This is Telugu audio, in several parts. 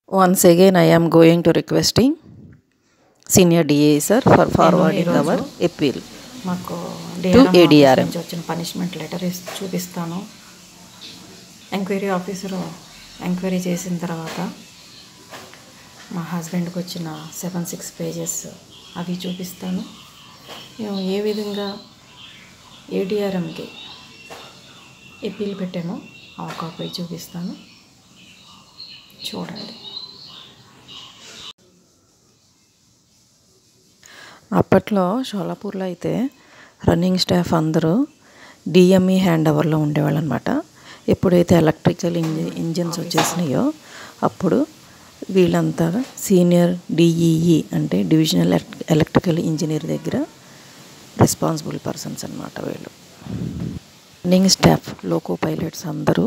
Once again, I am going to requesting Senior DA sir for forwarding our appeal మాకు to డిఆర్ఎం ఆఫీస్ ADRM. నుంచి వచ్చిన పనిష్మెంట్ లెటర్ చూపిస్తాను. ఎంక్వైరీ ఆఫీసరు ఎంక్వైరీ చేసిన తర్వాత మా హస్బెండ్కి వచ్చిన 7-6 పేజెస్ అవి చూపిస్తాను. మేము ఏ విధంగా ఏడిఆర్ఎంకి అప్పీల్ పెట్టామో ఆ కాపీ చూపిస్తాను, చూడండి. అప్పట్లో షోలాపూర్లో అయితే రన్నింగ్ స్టాఫ్ అందరూ డిఎంఈ హ్యాండ్ ఓవర్లో ఉండేవాళ్ళు అనమాట. ఎప్పుడైతే ఎలక్ట్రికల్ ఇంజిన్స్ వచ్చేసినాయో అప్పుడు వీళ్ళంతా సీనియర్ డిఈఈ అంటే డివిజనల్ ఎలక్ట్రికల్ ఇంజనీర్ దగ్గర రెస్పాన్సిబుల్ పర్సన్స్ అనమాట. వీళ్ళు రన్నింగ్ స్టాఫ్ లోకో పైలట్స్ అందరూ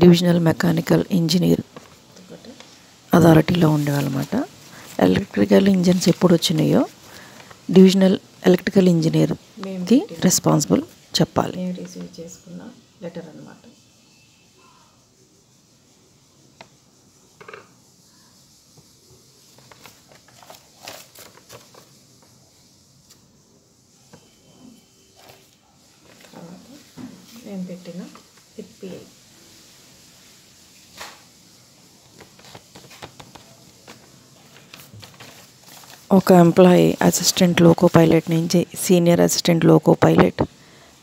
డివిజనల్ మెకానికల్ ఇంజనీర్ అథారిటీలో ఉండేవాళ్ళమాట. ఎలక్ట్రికల్ ఇంజిన్స్ ఎప్పుడు వచ్చినాయో డివిజనల్ ఎలక్ట్రికల్ ఇంజనీర్కి రెస్పాన్సిబుల్ చెప్పాలి. మేము రిసీవ్ చేసుకున్న లెటర్ అన్నమాట. తర్వాత మేము పెట్టిన అప్పీల్ ఒక ఎంప్లాయీ అసిస్టెంట్ లోకో పైలట్ నుంచి సీనియర్ అసిస్టెంట్ లోకో పైలట్,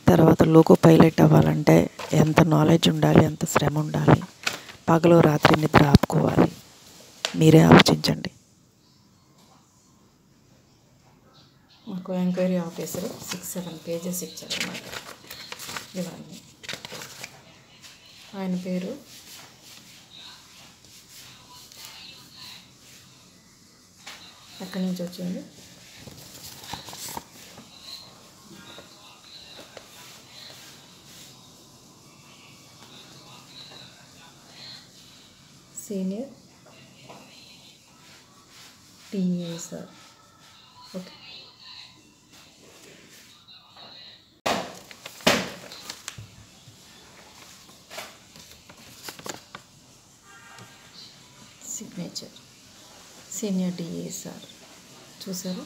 తర్వాత లోకో పైలట్ అవ్వాలంటే ఎంత నాలెడ్జ్ ఉండాలి, ఎంత శ్రమ ఉండాలి, పగలు రాత్రి నిద్ర ఆపుకోవాలి. మీరే ఆలోచించండి. మాకు ఎంక్వైరీ ఆఫీసర్ 6-7 పేజెస్ ఇచ్చారన్నమాట. ఇవన్నీ ఆయన పేరు ఎక్కడి నుంచి వచ్చింది, senior TA sir. Okay, signature senior DA sir. చూసారు?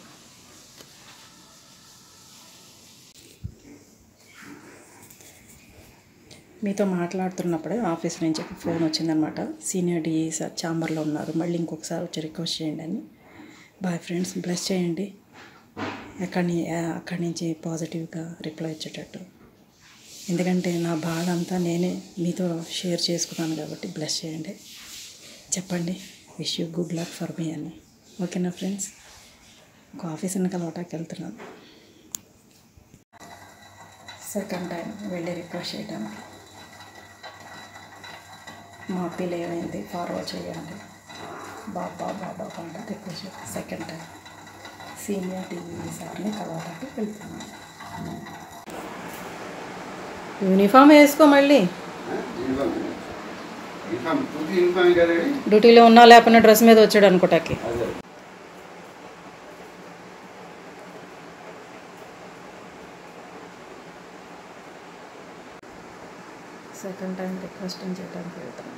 మీతో మాట్లాడుతున్నప్పుడే ఆఫీస్ నుంచి ఫోన్ వచ్చిందనమాట. సీనియర్ డిఏ సార్ ఛాంబర్లో ఉన్నారు, మళ్ళీ ఇంకొకసారి వచ్చి రిక్వెస్ట్ చేయండి అని. బాయ్ ఫ్రెండ్స్, బ్లెస్ చేయండి అక్కడి నుంచి పాజిటివ్గా రిప్లై వచ్చేటట్టు. ఎందుకంటే నా బాధ అంతా నేనే మీతో షేర్ చేసుకున్నాను కాబట్టి బ్లెస్ చేయండి. చెప్పండి wish you good luck for me అని. ఓకేనా ఫ్రెండ్స్? ఒక ఆఫీసర్ని కలవటానికి వెళ్తున్నాను. సెకండ్ టైం వెళ్ళి రిక్వెస్ట్ చేయడానికి. మా అప్పీల్ ఏమైంది ఫార్వర్డ్ చేయండి బాబా అంటే request. Second time senior TV సార్ని కలవటానికి వెళ్తున్నాను. యూనిఫామ్ వేసుకో, మళ్ళీ డ్యూటీలో ఉన్నా లేకపోయినా డ్రెస్ మీద వచ్చాడు అనుకోటానికి. సెకండ్ టైం రిక్వెస్ట్ చేయడానికి వెళ్తాను.